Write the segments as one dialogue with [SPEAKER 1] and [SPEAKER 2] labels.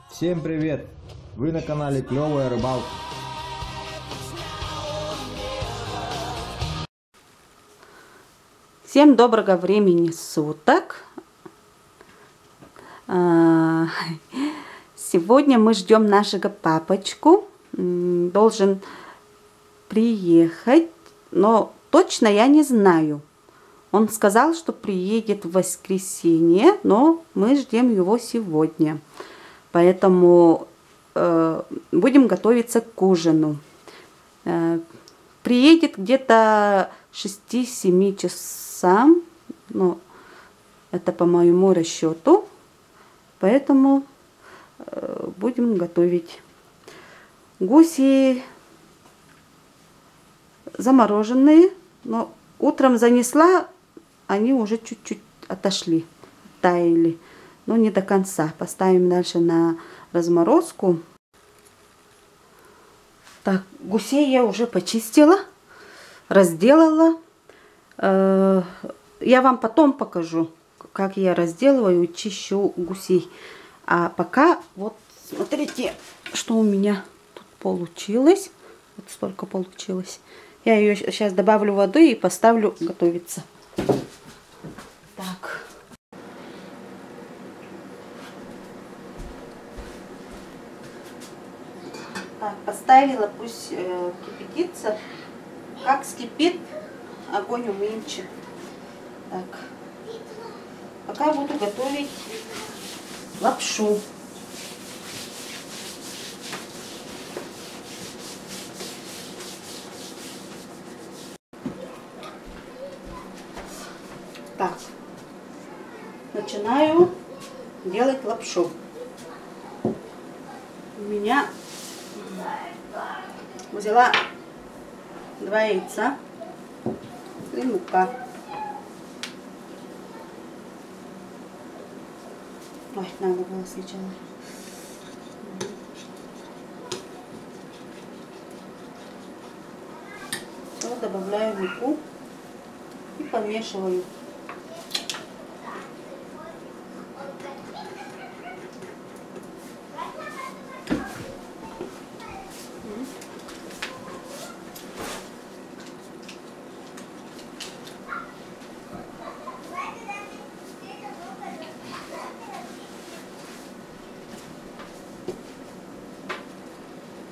[SPEAKER 1] Всем привет! Вы на канале Клевая Рыбалка.
[SPEAKER 2] Всем доброго времени суток. Сегодня мы ждем нашего папочку. Должен приехать, но точно я не знаю. Он сказал, что приедет в воскресенье, но мы ждем его сегодня. Поэтому будем готовиться к ужину. Приедет где-то 6-7 часам. Ну, это по моему расчету. Поэтому будем готовить. Гуси замороженные, но утром занесла, они уже чуть-чуть отошли, таяли, но не до конца. Поставим дальше на разморозку. Так, гусей я уже почистила, разделала. Я вам потом покажу, как я разделываю и чищу гусей. А пока вот смотрите, что у меня тут получилось. Вот столько получилось. Я ее сейчас добавлю воды и поставлю готовиться. Так. Так, поставила, пусть кипятится. Как вскипит, огонь уменьшим. Так. Пока буду готовить лапшу. Так, начинаю делать лапшу. У меня взяла 2 яйца и мука. Ой, надо было сначала. Все, добавляю муку и помешиваю.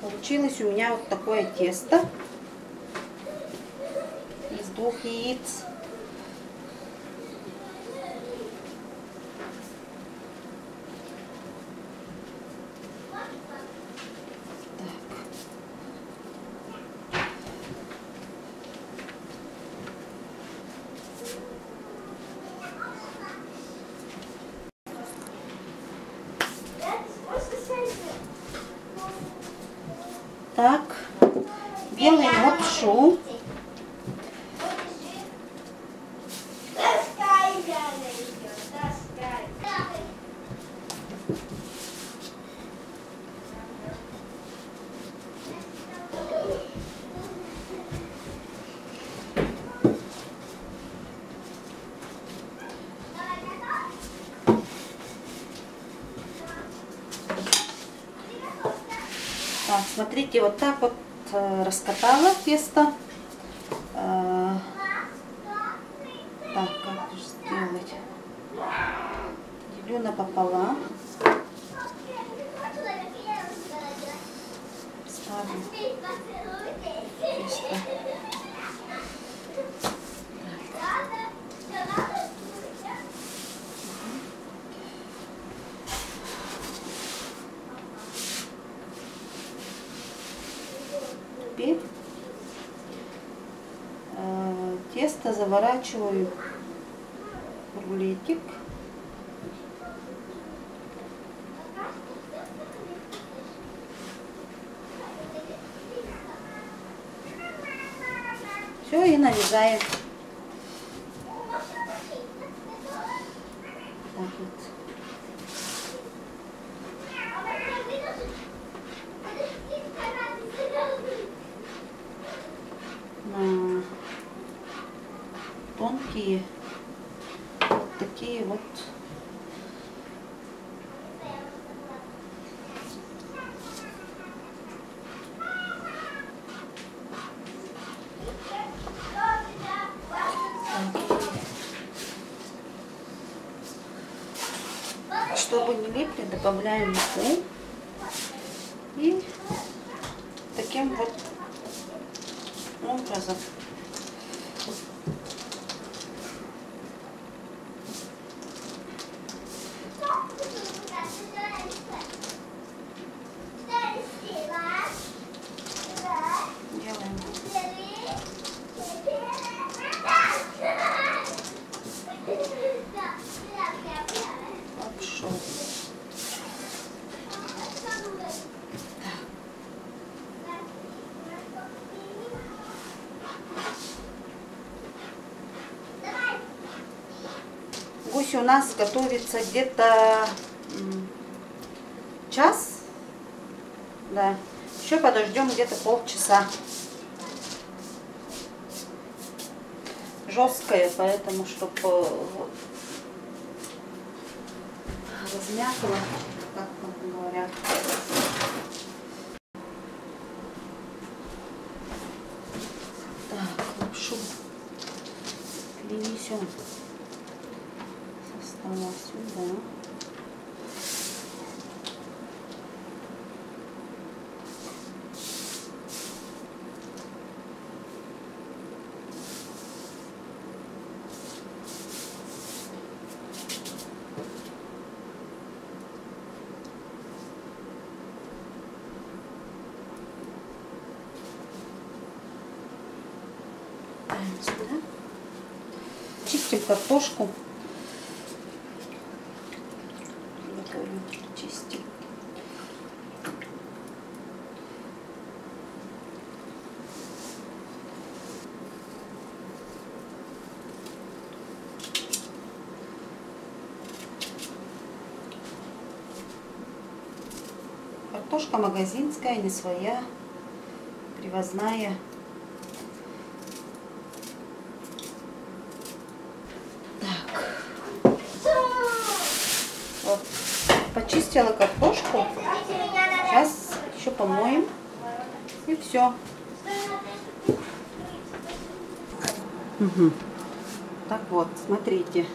[SPEAKER 2] Получилось у меня вот такое тесто из 2 яиц. Так, делаем лапшу. Так, смотрите, вот так вот раскатала тесто. Так, как же сделать? Делю напополам. Ставлю тесто. Теперь тесто заворачиваю в рулетик. Все, и нарезаем. Так вот. На тонкие вот такие вот И добавляем муку. И таким вот образом делаем. Лапшу. Гусь у нас готовится где-то час. Да. Еще подождем где-то полчаса. Жесткое, поэтому чтобы размякла, как говорят. Так, лапшу перенесем со стола сюда. Сюда. Чистим картошку. Готовим, чистим. Картошка магазинская, не своя, привозная. Вот. Почистила картошку. Сейчас еще помоем. И все. Угу. Так вот, смотрите.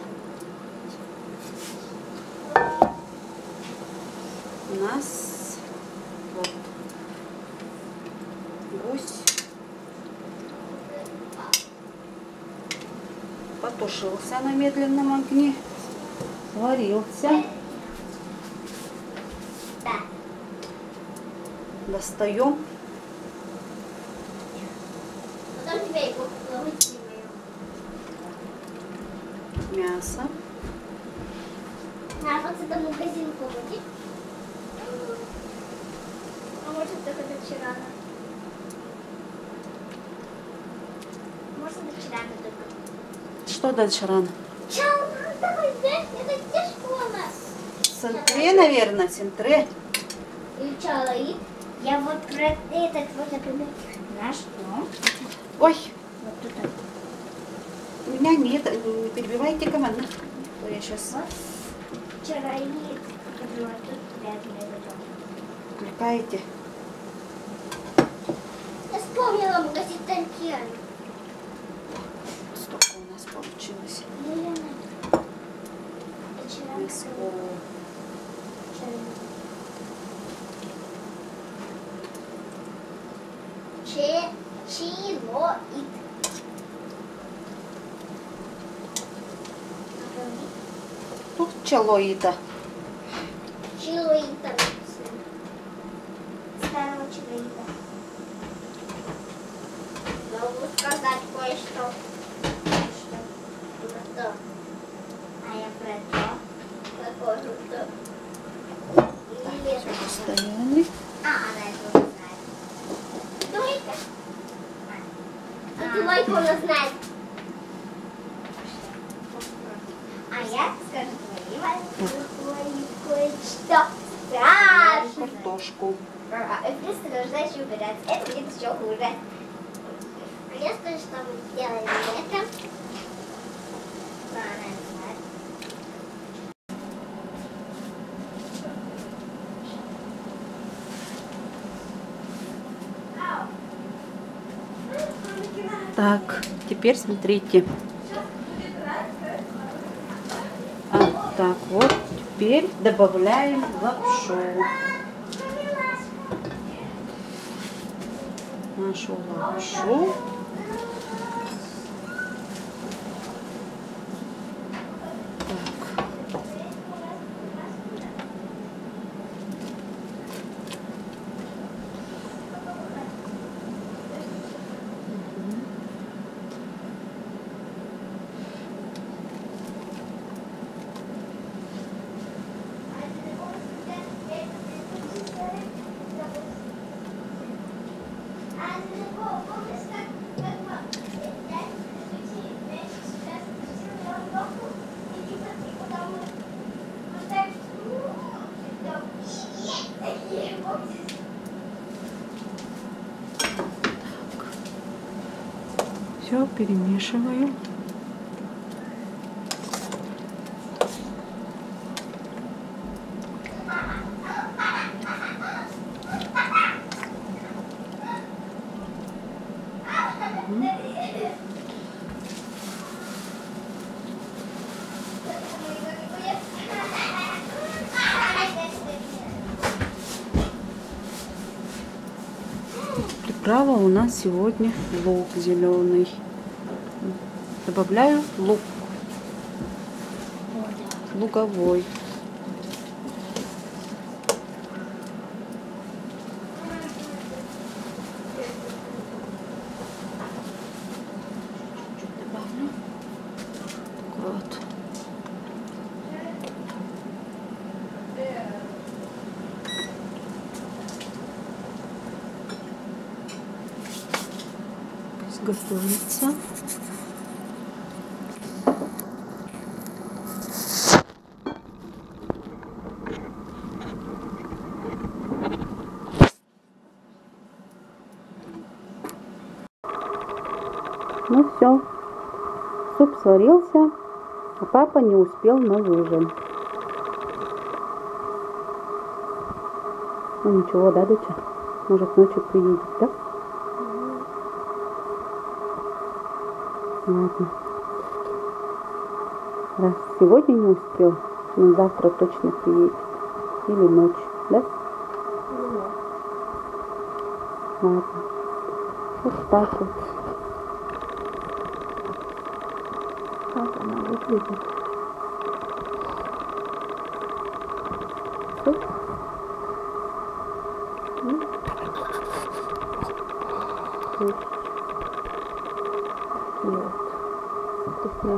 [SPEAKER 2] У нас вот гусь потушился на медленном огне. Сварился. Достаем. Мясо.
[SPEAKER 3] А вот это магазин ходит. А может только до вчера. Может до вчера только.
[SPEAKER 2] Что дальше рано?
[SPEAKER 3] Чау, давай, это где школа?
[SPEAKER 2] Сентре, наверное, сентре.
[SPEAKER 3] Изучала их. Я вот про этот вот, например, наш дом.
[SPEAKER 2] Ой,
[SPEAKER 3] Вот тут.
[SPEAKER 2] у меня нет, не перебивайте команду. То я сейчас
[SPEAKER 3] Вот. Вчера и вот тут рядом этот дом.
[SPEAKER 2] кликаете.
[SPEAKER 3] Я вспомнила магазин Танкиан.
[SPEAKER 2] Столько у нас получилось. Мясо.
[SPEAKER 3] Чилоид.
[SPEAKER 2] Тут челоида.
[SPEAKER 3] Чилоида. Старого чилоида. Могу сказать кое-что. Что? А я про то. Какое что?
[SPEAKER 2] Стояли.
[SPEAKER 3] Она это уже знает. Только. А ты Лайку она знает. А я скажу твои кое-что страшное.
[SPEAKER 2] Картошку.
[SPEAKER 3] Вместо нуждающей убирать. Это будет еще хуже. Я скажу, что мы сделаем это. Она знает.
[SPEAKER 2] Так, теперь смотрите. Так вот, Теперь добавляем лапшу. Нашу лапшу. Так. Все перемешиваю. Приправа у нас сегодня лук зеленый. Добавляю лук луговой. Добавлю. Вот. Пусть готовится. Ну все, суп сварился, а папа не успел на ужин. Ну ничего, да, доча? Может, ночью приедет, да? Ладно. Раз сегодня не успел, но завтра точно приедет. Или ночью, да? Ладно. Вот так вот. Как она выглядит? Суп. Вот. Вкусно.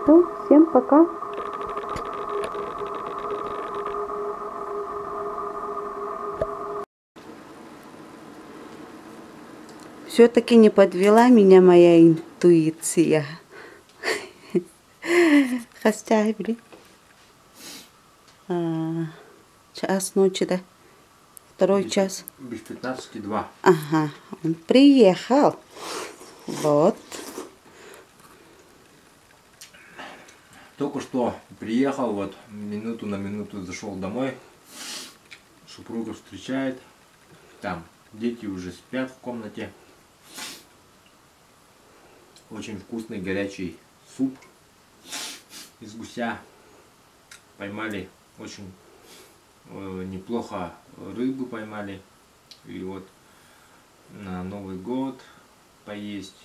[SPEAKER 2] Ну, всем пока. Все-таки не подвела меня моя интуиция. Хотя, блин. Час ночи, да? Второй час.
[SPEAKER 1] Без 15:02.
[SPEAKER 2] Ага, он приехал. Вот.
[SPEAKER 1] Только что приехал, вот минуту на минуту зашел домой. Супруга встречает. Там дети уже спят в комнате. Очень вкусный горячий суп из гуся. Поймали очень неплохо рыбу поймали. И вот на Новый год поесть,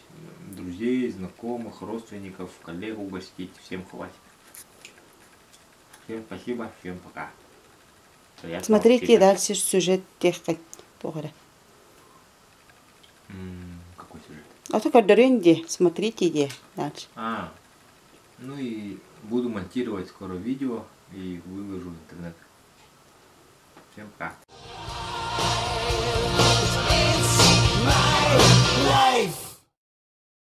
[SPEAKER 1] друзей, знакомых, родственников, коллег угостить. Всем хватит. Всем спасибо, всем пока. Приятного
[SPEAKER 2] Смотрите
[SPEAKER 1] аппетита.
[SPEAKER 2] дальше сюжет техник.
[SPEAKER 1] Какой сюжет?
[SPEAKER 2] А только доренди. Смотрите где дальше.
[SPEAKER 1] Ну и буду монтировать скоро видео и выложу в интернет. Всем пока.